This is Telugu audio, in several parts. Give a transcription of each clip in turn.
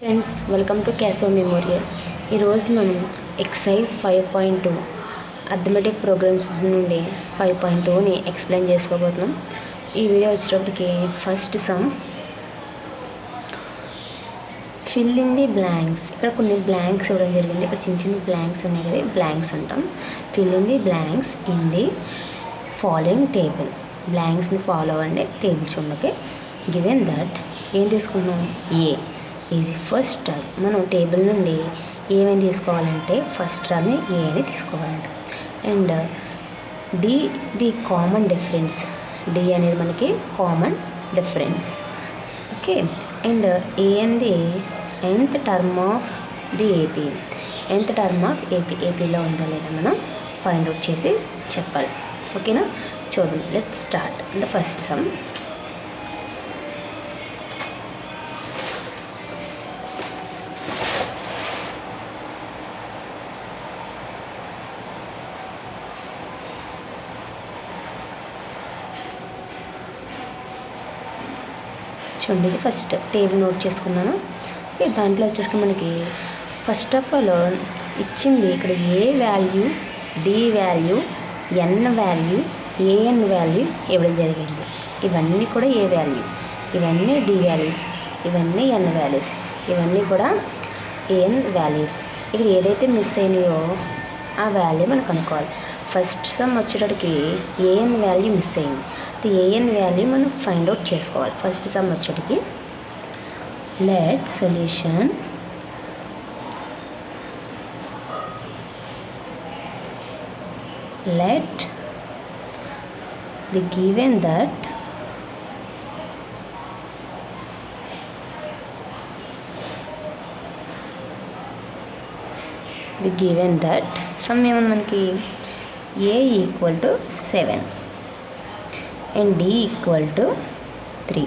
Friends, welcome to క్యాసో memorial. ఈరోజు మనం ఎక్సైజ్ 5.2 అర్థమెటిక్ ప్రోగ్రామ్స్ నుండి 5.2ని ఎక్స్ప్లెయిన్ చేసుకోబోతున్నాం. ఈ వీడియో వచ్చేటప్పటికి first some fill in the blanks. ఇక్కడ కొన్ని బ్లాంక్స్ ఇవ్వడం జరిగింది. ఇక్కడ చిన్న చిన్న బ్లాంక్స్ ఉన్నాయి కదా, బ్లాంక్స్ అంటాం. Fill in the blanks in the following table. బ్లాంక్స్ని ఫాలో అవ్వండి టేబుల్ చూడకే. గివెన్ దట్ ఏం తీసుకున్నాం? A is first term. మనం టేబుల్ నుండి ఏమేమి తీసుకోవాలంటే ఫస్ట్ టర్మ్ ఏ అని తీసుకోవాలంట. And D the common difference. D అనేది మనకి common difference. Okay. And A and the nth term of the AP. nth term of ఏపీలో ఉందా లేదా మనం ఫైండ్ అవుట్ చేసి చెప్పాలి. ఓకేనా? చూద్దాం. Let's start the first some. చూడండి, ఇది ఫస్ట్ టేబుల్ నోట్ చేసుకున్నాను. దాంట్లో వచ్చేసరికి మనకి ఫస్ట్ ఆఫ్ ఆల్ ఇచ్చింది ఇక్కడ A value, D value, N value, AN value ఇవ్వడం జరిగింది. ఇవన్నీ కూడా ఏ వాల్యూ, ఇవన్నీ డి వాల్యూస్, ఇవన్నీ ఎన్ వాల్యూస్, ఇవన్నీ కూడా ఏఎన్ వాల్యూస్. ఇక్కడ ఏదైతే మిస్ అయినాయో ఆ వాల్యూ మనం కనుక్కోవాలి. ఫస్ట్ సమ్ వచ్చేటప్పటికి ఏఎన్ వాల్యూ మిస్ అయింది. ఏఎన్ వాల్యూ మనం ఫైండ్ అవుట్ చేసుకోవాలి. ఫస్ట్ సమ్ వచ్చేటప్పటికి let solution let the given that some ఏమన్నా మనకి a equal to 7 and d equal to 3,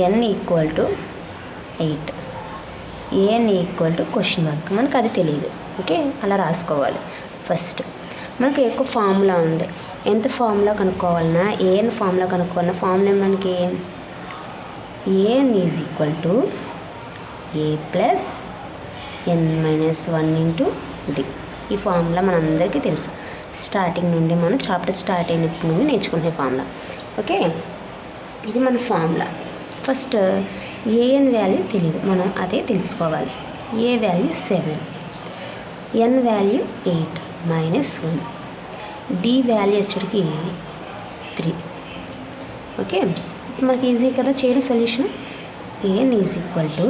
n equal to 8, an equal to question mark. మనకు అది తెలియదు. ఓకే, అలా రాసుకోవాలి. ఫస్ట్ మనకి ఎక్కువ ఫార్ములా ఉంది. ఎంత ఫార్ములా కనుక్కోవాలన్నా, ఏఎన్ ఫార్ములా కనుక్కోవాలన్నా ఫార్ములా మనకి AN is equal to A plus n minus 1 into d. ఈ ఫార్ములా మనందరికీ తెలుసు. స్టార్టింగ్ నుండి మనం చాప్టర్ స్టార్ట్ అయినప్పటి నుండి నేర్చుకునే ఫార్ములా. ఓకే, ఇది మన ఫార్ములా. ఫస్ట్ ఏఎన్ వాల్యూ తెలియదు, మనం అదే తెలుసుకోవాలి. A value 7, N value 8 minus 1, D value వచ్చేటికి 3. ఓకే, మనకి ఈజీ కదా చేయడం solution. AN is equal to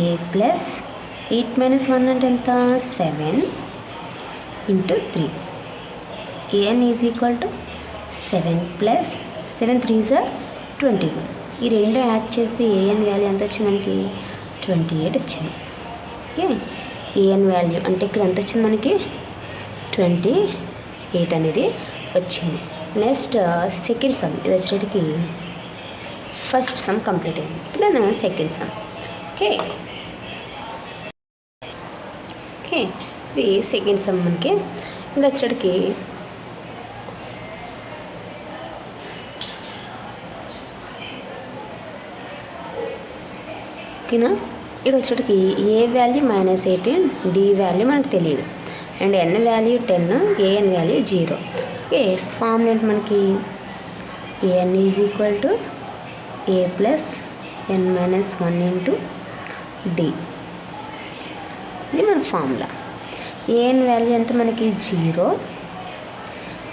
A plus 8 minus 1 అంటే ఎంత? 7 into 3. AN is equal to 7 plus 7 3s are 21. ఈ రెండు యాడ్ చేస్తే ఏఎన్ వాల్యూ ఎంత వచ్చింది మనకి? 28 వచ్చింది. ఓకే, ఏఎన్ వాల్యూ అంటే ఇక్కడ ఎంత వచ్చింది మనకి? 28 అనేది వచ్చింది. Next second sum. ఇది వచ్చేటికి ఫస్ట్ సమ్ కంప్లీట్ అయింది. ఇలా సెకండ్ సమ్. ఓకే, ఇది సెకండ్ సమ్. మనకి ఇది వచ్చేటికి ఓకేనా. ఇక్కడ వచ్చేటికి a value minus 18, d value మనకు తెలియదు. And n value 10, a n value 0. Okay, formula ఏంటి మనకి? AN is equal to A plus n minus 1 into d. ఇది మన ఫార్ములా. ఏఎన్ వాల్యూ ఎంత మనకి? 0.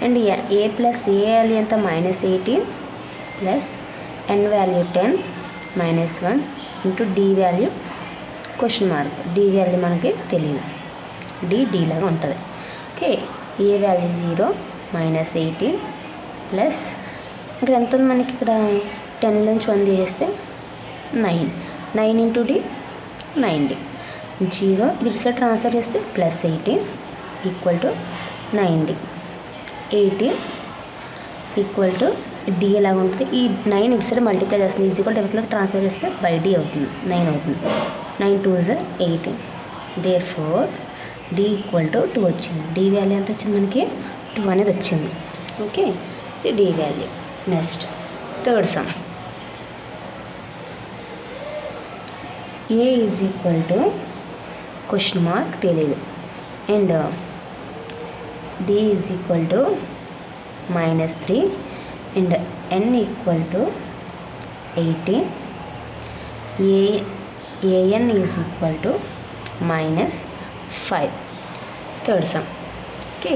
And a plus a value ఎంత? Minus 18 plus N value 10 minus 1 into D value question mark. D value మనకి తెలియదు. డి లాగా ఉంటుంది. Okay, A value 0 minus 18 plus ఇక్కడ ఎంత ఉంది మనకి? ఇక్కడ 10 నుంచి 1 చేస్తే 9 ఇంటూ డి 9d. 0 ఇది సైడ్ ట్రాన్స్ఫర్ చేస్తే plus 18 equal to 9d. 18 equal to d ఎలాగ ఉంటుంది? ఈ 9 ఇటు సైడ్ మల్టిప్లై చేస్తుంది. ఈక్వల్ డెబిట్లోకి ట్రాన్స్ఫర్ చేస్తే బై డి అవుతుంది. 9 అవుతుంది. 9 2s are 18. Therefore d equal to 2 వచ్చింది. డి వాల్యూ ఎంత వచ్చింది మనకి? 2 అనేది వచ్చింది. ఓకే, ఇది D value. Next third sum. A is equal to question mark తెలియదు, and D is equal to -3 and N equal to 18, AN is equal to -5 third sum. Okay,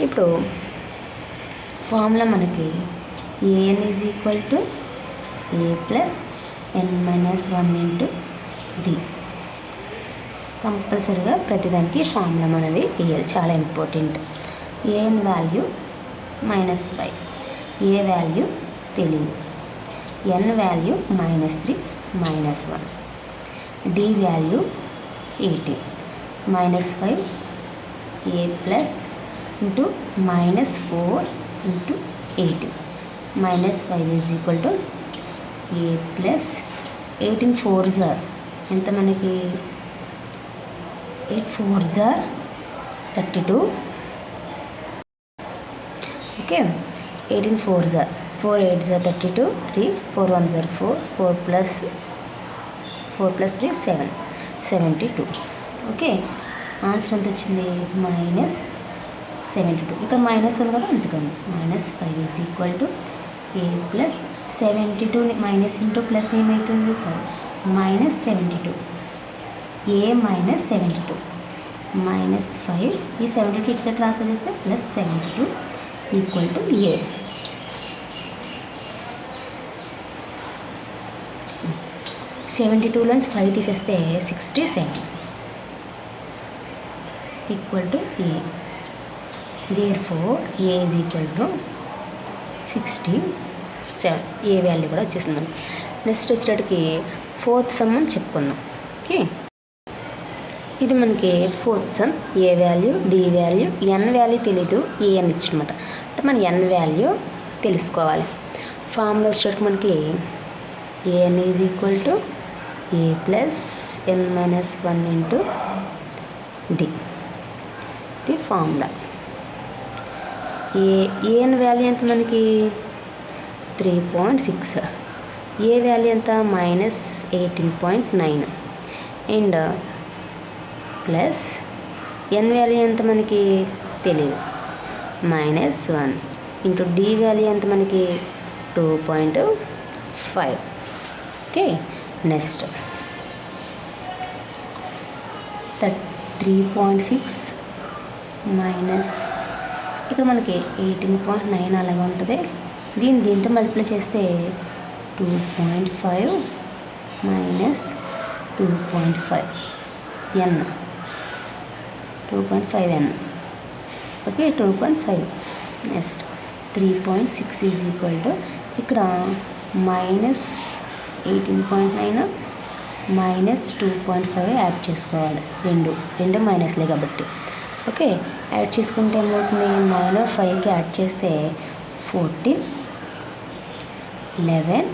ఇప్పుడు ఫార్ములా మనకి AN is equal to A plus n - 1 into D. కంపల్సరీగా ప్రతిదానికి ఫార్ములా అనేది వేయాలి, చాలా important. AN value -5, A value తెలియదు, N value -3 -1, D value 18, -5 A plus into -4 into 18, -5 is equal to A plus 18 4s ఎంత మనకి 8 4s 32. Okay, 18 4s 4 8s 32, 3 4 1s 4, 4 plus 3 7, 72. Okay, answer ఎంత వచ్చింది -72. ఇక్కడ మైనస్ ఉంది కదా, అందుకని -5 is equal to A plus 72 minus into plus ఏమవుతుంది సార్ -72, ఏ -72 -5 ఈ 72 ఇటు సైడ్ ట్రాన్స్ఫర్ చేస్తే +72 ఈక్వల్ టు 7. 72లోంచి 5 తీసేస్తే 67 equal to A. Therefore A is equal to 67. A value కూడా వచ్చేసింది. నెక్స్ట్ వచ్చేటప్పటికి ఫోర్త్ సమ్ అని చెప్పుకుందాం. ఓకే, ఇది మనకి fourth sum. A value, D value, N value తెలీదు, ఏఎన్ ఇచ్చిందన్నమాట. అంటే మన ఎన్ వాల్యూ తెలుసుకోవాలి. ఫార్ములా వచ్చేటప్పుడు మనకి AN is equal to A plus n - 1 into d. ఇది ఫార్ములా. ఏఎన్ వాల్యూ ఎంత మనకి 3.6, ఏ వాల్యూ ఎంత -18.9 అండ్ ప్లస్ ఎన్ వాల్యూ ఎంత మనకి తెలియదు -1 ఇంటూ డి వాల్యూ ఎంత మనకి 2.5. ఓకే, నెక్స్ట్ 3.6 మైనస్ ఇక్కడ మనకి 18.9 అలాగే ఉంటుంది. దీంతో మల్టిప్లై చేస్తే 2.5 minus 2.5 n 2.5n. Okay, 2.5. Next 3.6 is equal to ఇక్కడ -18.9 -2.5 యాడ్ చేసుకోవాలి. రెండు మైనస్లే కాబట్టి. ఓకే, యాడ్ చేసుకుంటే ఏమవుతుంది, 9 యాడ్ చేస్తే 14 11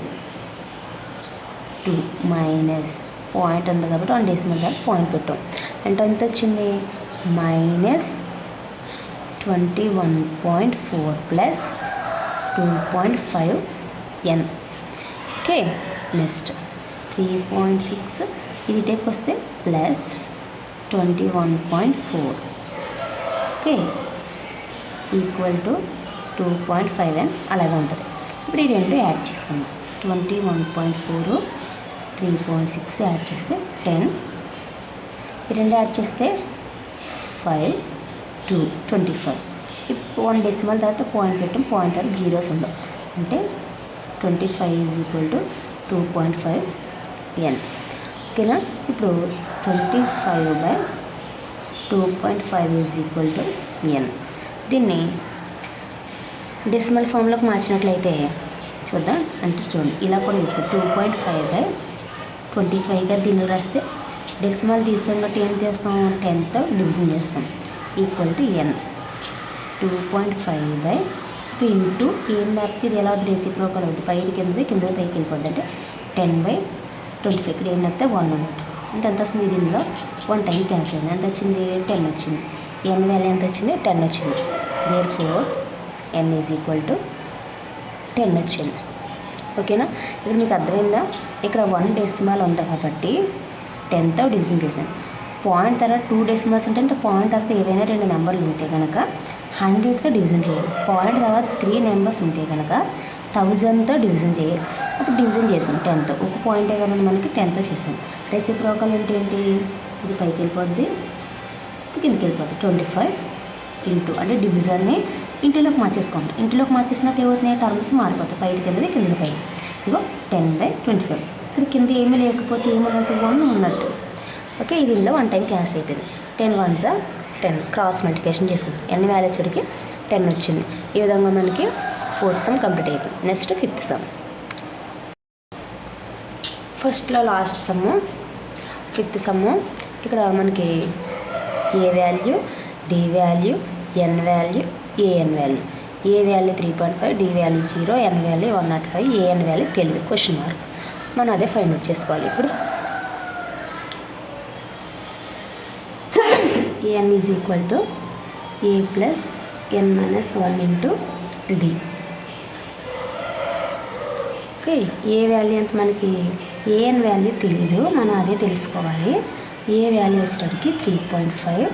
2 మైనస్ పాయింట్ ఉంది కాబట్టి 1 డెసిమల్ దాకా పాయింట్ పెట్టాం. అంటే ఎంత వచ్చింది -21.4 ప్లస్ 2.5n. ఓకే, నెక్స్ట్ 3.6 ఇది టైప్ వస్తే plus 21.4. Okay, equal to 2.5n అలాగే ఉంటుంది. ఇప్పుడు ఈ రెండు యాడ్ చేసుకుందాం. 21.4 3.6 యాడ్ చేస్తే 10, ఈ రెండు యాడ్ చేస్తే 5 2 25. ఇప్పుడు 1 డెసిమల్ తర్వాత పాయింట్ పెట్టాం, పాయింట్ తర్వాత జీరోస్ ఉండవు. అంటే 25 ఈజ్ ఈక్వల్ టు 2.5n. ఓకేనా, ఇప్పుడు 25/2.5 ఈజ్ ఈక్వల్ టు n. దీన్ని డెసిమల్ ఫామ్లోకి మార్చినట్లయితే చూద్దాం. అంటే చూడండి, ఇలా కూడా తీసుకోండి. 2.5/25గా దీన్ని రాస్తే డెసిమల్ తీసుకున్నట్టు ఏం చేస్తాం, 10తో డివిజన్ చేస్తాం, ఈక్వల్ టు n. 2.5 ఇంటూ ఏం లేకపోతే ఇది ఎలా అవుతుంది, రెసిప్రోకల్ అవుతుంది. పైకి కింద పైకి వెళ్ళిపోద్ది. అంటే 10/25 ఇక్కడ ఏం లేకపోతే 1 అన్నట్టు. అంటే ఎంత వస్తుంది, దీనిలో 1 టైం క్యాన్సిల్ అయింది. ఎంత వచ్చింది, 10 వచ్చింది. n వాల్యూ ఎంత వచ్చింది, 10 వచ్చింది. Therefore n is equal to 10 వచ్చింది. ఓకేనా? ఇక్కడ మీకు అర్థమైందా? ఇక్కడ 1 డెసిమల్ ఉంది కాబట్టి 10తో డివిజన్ చేశాను. పాయింట్ తర్వాత 2 డెసిమల్స్ అంటే పాయింట్ తర్వాత ఏవైనా 2 నెంబర్లు ఉంటే కనుక 100తో డివిజన్ చేయాలి. పాయింట్ తర్వాత 3 నెంబర్స్ ఉంటే కనుక 1000తో డివిజన్ చేయాలి. అప్పుడు డివిజన్ చేసాం 10తో. ఒక పాయింటే కాబట్టి మనకి 10తో చేసాం. రెసిప్రోకల్ అంటే ఏంటి? ఇది పైకి వెళ్ళిపోద్ది, ఇది కిందకి వెళ్ళిపోద్ది. 25 ఇంటూ అంటే డివిజన్ని ఇంటిలోకి మార్చేసుకోండి. ఇంటిలోకి మార్చేసినప్పుడు ఏమవుతున్నాయి? టర్మ్స్ మారిపోతాయి. పైకి కిందది కిందకి పైకి. ఇగో 10/25. ఇక్కడ కింద ఏమీ లేకపోతే ఏమన్నట్టు 1 ఉన్నట్టు. ఓకే, ఇది ఇందులో 1 టైం క్యాన్సిల్ అయిపోయింది. 10 1s 10 క్రాస్ మల్టిప్లికేషన్ చేసుకుంటాం. ఎన్ని వాల్యూస్ వచ్చేటికి 10 వచ్చింది. ఈ విధంగా మనకి 4th సమ్ కంప్లీట్ అయిపోయింది. Next 5th sum. ఫస్ట్లో లాస్ట్ సమ్ము 5th సమ్ము. ఇక్కడ మనకి A value, D value, N value, AN value. A value 3.5, D value 0, N value 105, AN value తెలియదు, క్వశ్చన్ మార్క్. మనం అదే ఫైండ్ అవుట్ చేసుకోవాలి. ఇప్పుడు an is equal to a plus n minus 1 into d. Okay, A value అంత మనకి ఏఎన్ వాల్యూ తెలీదు, మనం అదే తెలుసుకోవాలి. ఏ వాల్యూ వచ్చేసరికి 3.5,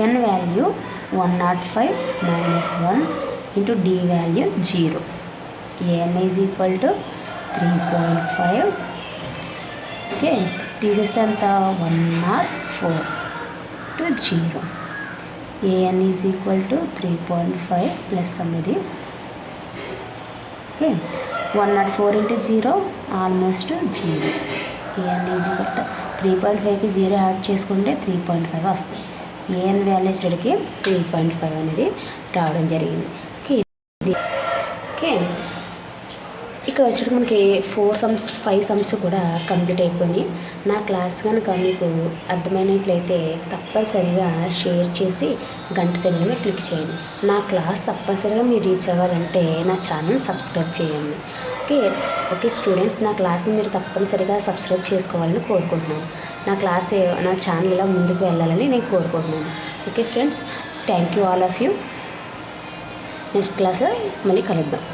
N value 105 minus 1 into d value 0. an is equal to 3.5. Okay, తీసేస్తే అంత 104 to 0. an is equal to 3.5 plus అనేది. Okay, 104 into 0 almost 0. an is equal to 3.5కి 0 add చేసుకుంటే 3.5 వస్తుంది. an వాల్యూ వచ్చేటికి 3.5 అనేది రావడం జరిగింది. ఓకే, ఇక్కడ వచ్చేటికి మనకి 4 సమ్స్ 5 సమ్స్ కూడా కంప్లీట్ అయిపోయి. నా క్లాస్ కనుక మీకు అర్థమైనట్లయితే తప్పనిసరిగా షేర్ చేసి గంట సింబల్ మీద క్లిక్ చేయండి. నా క్లాస్ తప్పనిసరిగా మీరు రీచ్ అవ్వాలంటే నా ఛానల్ సబ్స్క్రైబ్ చేయండి. ఓకే స్టూడెంట్స్, నా క్లాస్ని మీరు తప్పనిసరిగా సబ్స్క్రైబ్ చేసుకోవాలని కోరుకుంటున్నాను. నా ఛానల్ ఇలా ముందుకు వెళ్ళాలని నేను కోరుకుంటున్నాను. Okay friends, thank you all of you. Next క్లాస్లో మళ్ళీ కలుద్దాం.